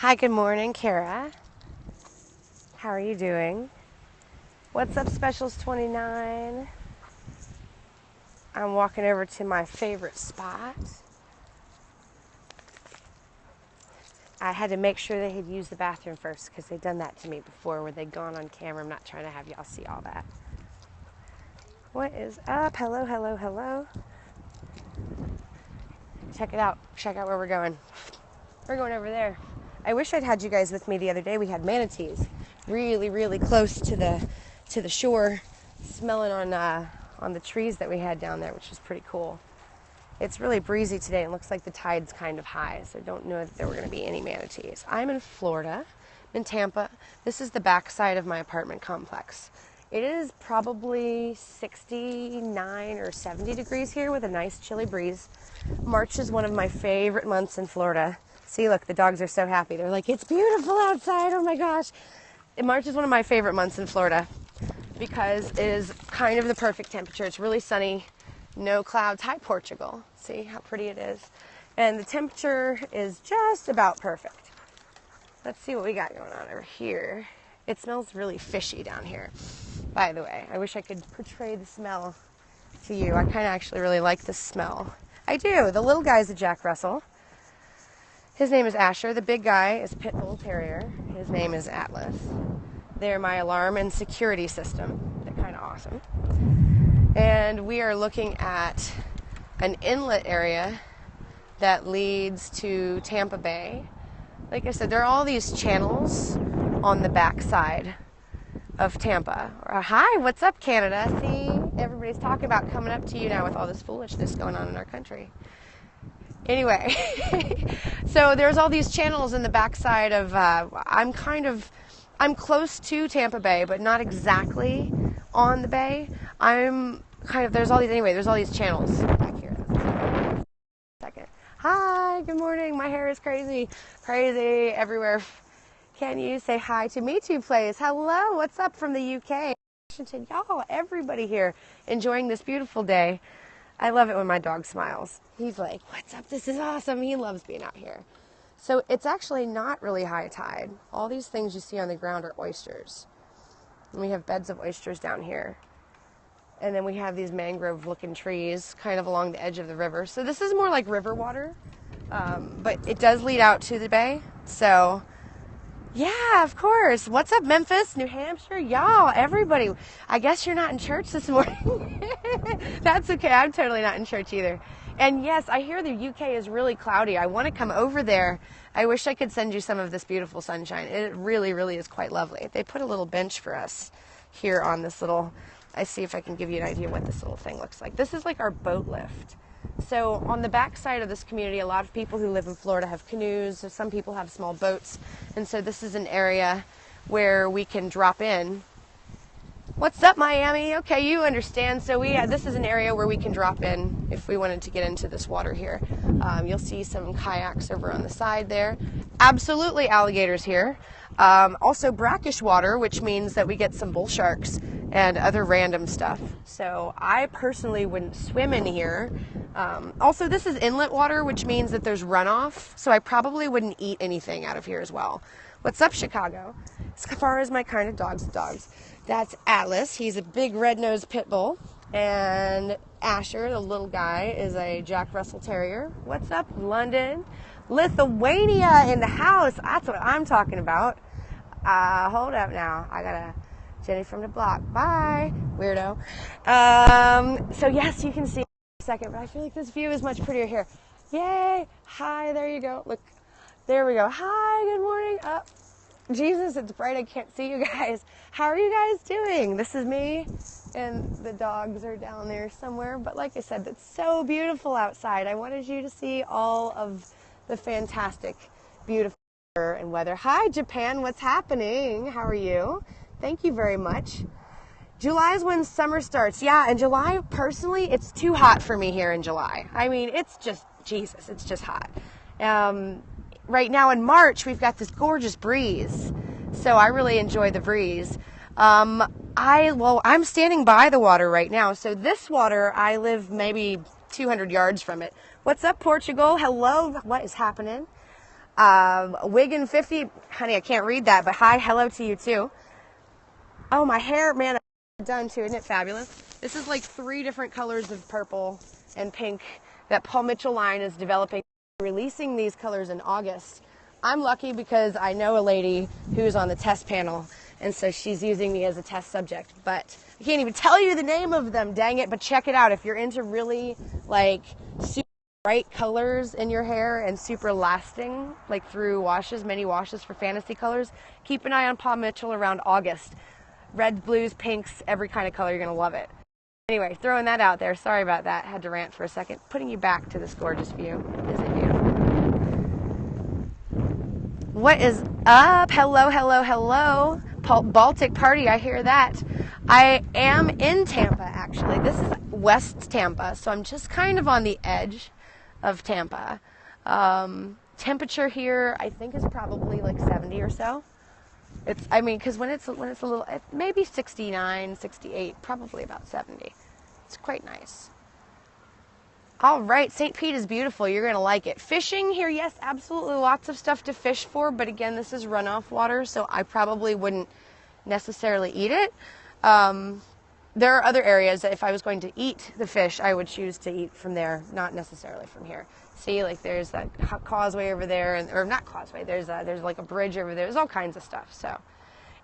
Hi, good morning, Kara. How are you doing? What's up, Specials 29? I'm walking over to my favorite spot. I had to make sure they had used the bathroom first because they'd done that to me before where they'd gone on camera. I'm not trying to have y'all see all that. What is up? Hello, hello, hello. Check it out. Check out where we're going. We're going over there. I wish I'd had you guys with me the other day. We had manatees really close to the shore, smelling on the trees that we had down there, which was pretty cool. It's really breezy today and looks like the tide's kind of high, so I don't know if there were going to be any manatees. I'm in Florida, in Tampa. This is the backside of my apartment complex. It is probably 69 or 70 degrees here with a nice chilly breeze. March is one of my favorite months in Florida. See, look, the dogs are so happy. They're like, it's beautiful outside, oh my gosh. March is one of my favorite months in Florida because it is kind of the perfect temperature. It's really sunny, no clouds. Hi, Portugal. See how pretty it is? And the temperature is just about perfect. Let's see what we got going on over here. It smells really fishy down here, by the way. I wish I could portray the smell to you. I kind of actually really like the smell. I do. The little guy's a Jack Russell. His name is Asher. The big guy is Pit Bull Terrier. His name is Atlas. They're my alarm and security system. They're kind of awesome. And we are looking at an inlet area that leads to Tampa Bay. Like I said, there are all these channels on the backside of Tampa. Hi, what's up, Canada? See, everybody's talking about coming up to you now with all this foolishness going on in our country. Anyway, so there's all these channels in the backside of, I'm close to Tampa Bay, but not exactly on the bay. There's all these channels back here. Second. Hi, good morning. My hair is crazy everywhere. Can you say hi to me too, please? Hello, what's up from the UK? Washington, y'all, everybody here enjoying this beautiful day. I love it when my dog smiles. He's like, what's up? This is awesome. He loves being out here. So it's actually not really high tide. All these things you see on the ground are oysters. And we have beds of oysters down here. And then we have these mangrove-looking trees kind of along the edge of the river. So this is more like river water, but it does lead out to the bay. So, yeah, of course. What's up, Memphis, New Hampshire? Y'all, everybody. I guess you're not in church this morning. That's okay. I'm totally not in church either. And yes, I hear the UK is really cloudy. I want to come over there. I wish I could send you some of this beautiful sunshine. It really is quite lovely. They put a little bench for us here on this little, I see if I can give you an idea what this little thing looks like. This is like our boat lift. So on the back side of this community, a lot of people who live in Florida have canoes. Some people have small boats. And so this is an area where we can drop in. What's up, Miami? Okay, you understand. So this is an area where we can drop in if we wanted to get into this water here. You'll see some kayaks over on the side there. Absolutely alligators here. Also brackish water, which means that we get some bull sharks and other random stuff. So I personally wouldn't swim in here. Also, this is inlet water, which means that there's runoff. So I probably wouldn't eat anything out of here as well. What's up, Chicago? As far as my kind of dogs. That's Atlas. He's a big red-nosed pit bull. And Asher, the little guy, is a Jack Russell Terrier. What's up, London? Lithuania in the house. That's what I'm talking about. Hold up now. I got Jenny from the block. Bye, weirdo. So yes, you can see in a second, but I feel like this view is much prettier here. Yay. Hi, there you go. Look, there we go. Hi, good morning. Jesus, it's bright. I can't see you guys. How are you guys doing? This is me, and the dogs are down there somewhere. But like I said, it's so beautiful outside. I wanted you to see all of the fantastic, beautiful and weather. Hi, Japan. What's happening? How are you? Thank you very much. July is when summer starts. Yeah, and July, personally, it's too hot for me here in July. I mean, it's just, Jesus, it's just hot. Right now in March, we've got this gorgeous breeze. So I really enjoy the breeze. I'm standing by the water right now. So this water, I live maybe 200 yards from it. What's up, Portugal? Hello. What is happening? Wiggin 50, honey, I can't read that, but hi, hello to you too. Oh, my hair, man, I'm done too. Isn't it fabulous? This is like 3 different colors of purple and pink that Paul Mitchell line is developing, releasing these colors in August. I'm lucky because I know a lady who's on the test panel, and so she's using me as a test subject, but I can't even tell you the name of them, dang it, but check it out. If you're into really like super bright colors in your hair and super lasting, like through washes, many washes for fantasy colors, keep an eye on Paul Mitchell around August. Reds, blues, pinks, every kind of color, you're going to love it. Anyway, throwing that out there. Sorry about that. Had to rant for a second. Putting you back to this gorgeous view. Is it you? What is up? Hello, hello, hello. Baltic Party, I hear that. I am in Tampa, actually. This is West Tampa, so I'm just kind of on the edge of Tampa. Temperature here, I think, is probably like 70 or so. It's, I mean, because when it's a little, maybe 69, 68, probably about 70. It's quite nice. All right, St. Pete is beautiful. You're going to like it. Fishing here, yes, absolutely. Lots of stuff to fish for, but again, this is runoff water, so I probably wouldn't necessarily eat it. There are other areas that if I was going to eat the fish, I would choose to eat from there, not necessarily from here. See, like there's that causeway over there, or not causeway, there's like a bridge over there. There's all kinds of stuff. So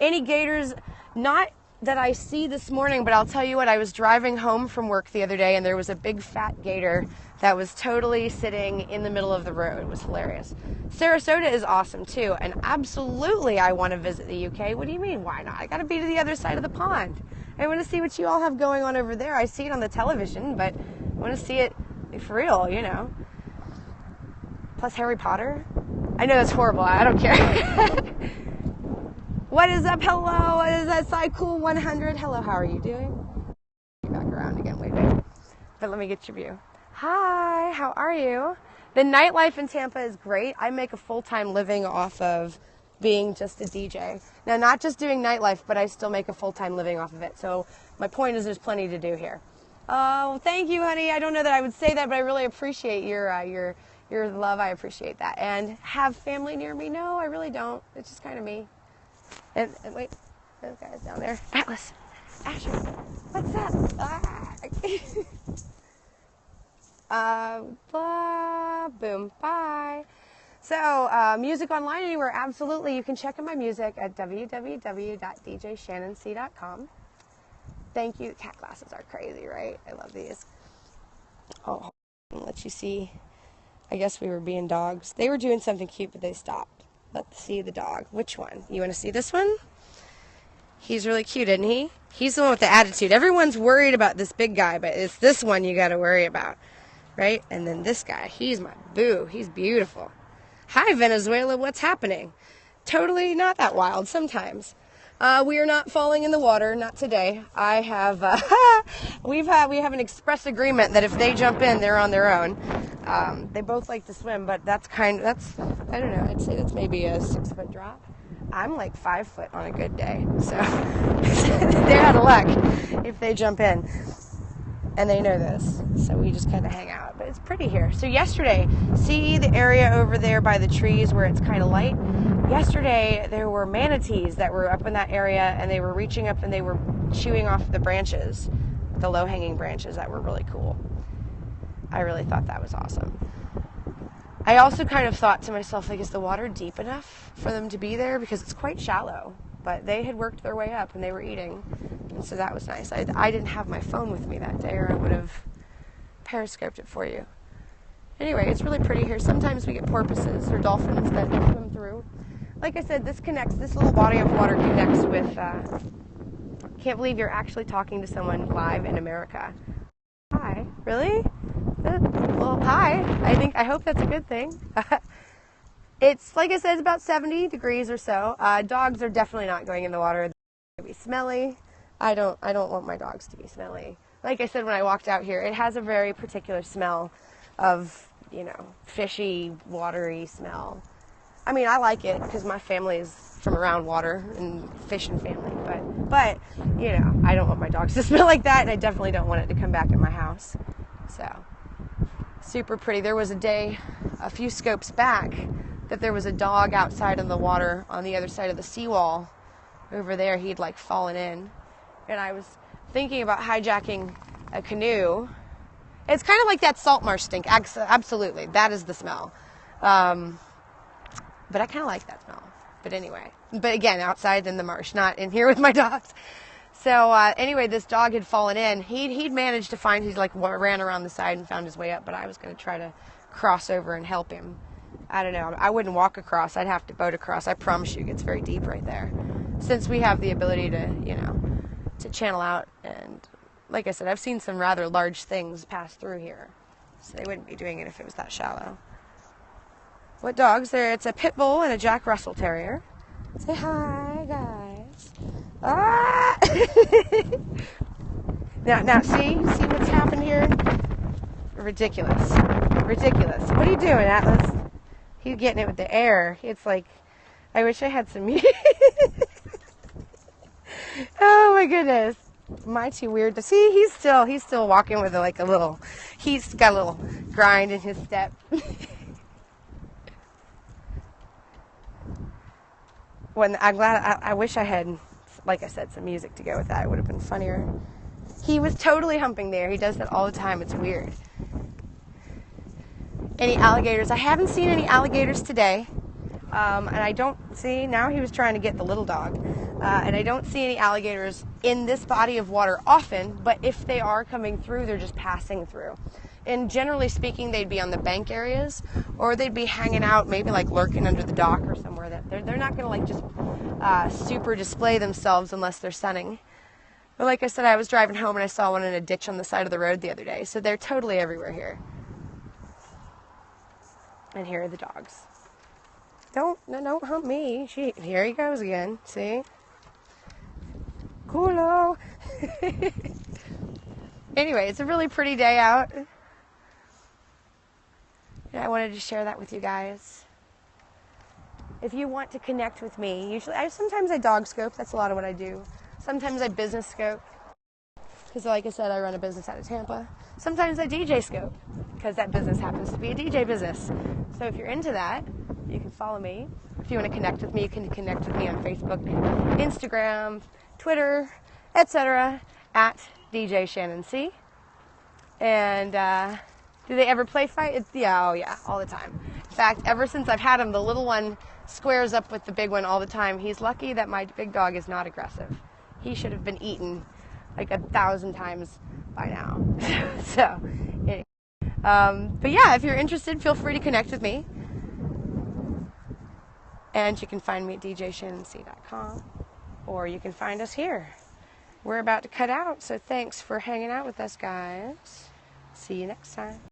any gators, not that I see this morning, but I'll tell you what, I was driving home from work the other day and there was a big fat gator that was totally sitting in the middle of the road. It was hilarious. Sarasota is awesome too, and absolutely I want to visit the UK. What do you mean, why not? I got to be to the other side of the pond. I want to see what you all have going on over there. I see it on the television, but I want to see it for real, you know. Plus Harry Potter. I know that's horrible. I don't care. What is up? Hello. What is that? Cycool 100. Hello. How are you doing? Back around again. Wait. But let me get your view. Hi. How are you? The nightlife in Tampa is great. I make a full-time living off of being just a DJ. Now, not just doing nightlife, but I still make a full-time living off of it. So my point is there's plenty to do here. Oh, thank you, honey. I don't know that I would say that, but I really appreciate your love. I appreciate that. And have family near me? No, I really don't. It's just kind of me. And wait, those guys down there. Atlas, Asher, what's that? Blah, boom, bye. So, music online anywhere, absolutely. You can check out my music at www.djshannonc.com. Thank you. Cat glasses are crazy, right? I love these. Oh, I'll let you see. I guess we were being dogs. They were doing something cute, but they stopped. Let's see the dog. Which one? You want to see this one? He's really cute, isn't he? He's the one with the attitude. Everyone's worried about this big guy, but it's this one you got to worry about, right? And then this guy, he's my boo. He's beautiful. Hi, Venezuela. What's happening? Totally not that wild sometimes. We are not falling in the water, not today. I have, we have an express agreement that if they jump in, they're on their own. They both like to swim, but that's I don't know, I'd say that's maybe a 6-foot drop. I'm like 5 foot on a good day, so they're out of luck if they jump in. And they know this, so we just kind of hang out. But it's pretty here. So yesterday, see the area over there by the trees where it's kind of light? Yesterday, there were manatees that were up in that area, and they were reaching up and they were chewing off the branches, the low-hanging branches that were really cool. I really thought that was awesome. I also kind of thought to myself, like, is the water deep enough for them to be there? Because it's quite shallow. But they had worked their way up and they were eating. And so that was nice. I didn't have my phone with me that day, or I would have periscoped it for you. Anyway, it's really pretty here. Sometimes we get porpoises or dolphins that swim through. Like I said, this little body of water connects with, can't believe you're actually talking to someone live in America. Hi. Really? Well, hi. I hope that's a good thing. It's, like I said, it's about 70 degrees or so. Dogs are definitely not going in the water. They're going to be smelly. I don't want my dogs to be smelly. Like I said when I walked out here, it has a very particular smell of, fishy, watery smell. I mean, I like it because my family is from around water and fishing family. But I don't want my dogs to smell like that, and I definitely don't want it to come back in my house. So, super pretty. There was a day, a few scopes back, that there was a dog outside in the water on the other side of the seawall over there. He'd like fallen in, and I was thinking about hijacking a canoe. It's kind of like that salt marsh stink. Absolutely, that is the smell. But I kind of like that smell. But anyway, but again, outside in the marsh, not in here with my dogs. So anyway, this dog had fallen in. He'd managed to find, he like ran around the side and found his way up, but I was going to try to cross over and help him. I don't know. I wouldn't walk across. I'd have to boat across. I promise you, it gets very deep right there. Since we have the ability to, to channel out, and like I said, I've seen some rather large things pass through here. So they wouldn't be doing it if it was that shallow. What dogs? There, it's a pit bull and a Jack Russell Terrier. Say hi, guys. Ah! Now, see what's happened here? Ridiculous. What are you doing, Atlas? He's getting it with the air. It's like, I wish I had some music. Oh my goodness. Am I too weird to see? He's still walking with like a little, he's got a little grind in his step. I'm glad, I wish I had, like I said, some music to go with that. It would have been funnier. He was totally humping there. He does that all the time. It's weird. Any alligators? I haven't seen any alligators today. And I don't see, now he was trying to get the little dog. And I don't see any alligators in this body of water often, but if they are coming through, they're just passing through. And generally speaking, they'd be on the bank areas, or they'd be hanging out, maybe like lurking under the dock or somewhere. That they're not going to like just super display themselves unless they're sunning. But like I said, I was driving home and I saw one in a ditch on the side of the road the other day, so they're totally everywhere here. And here are the dogs. Don't hump me. Here he goes again. See? Coolo. Anyway, it's a really pretty day out. And I wanted to share that with you guys. If you want to connect with me, sometimes I dog scope. That's a lot of what I do. Sometimes I business scope, because like I said, I run a business out of Tampa. Sometimes I DJ scope, because that business happens to be a DJ business. So if you're into that, you can follow me. If you want to connect with me, you can connect with me on Facebook, Instagram, Twitter, etc. at djshannonc. And do they ever play fight? Yeah, all the time. In fact, ever since I've had him, the little one squares up with the big one all the time. He's lucky that my big dog is not aggressive. He should have been eaten like 1,000 times by now. So, anyway. But yeah, if you're interested, feel free to connect with me. And you can find me at djshannonc.com, or you can find us here. We're about to cut out, so thanks for hanging out with us, guys. See you next time.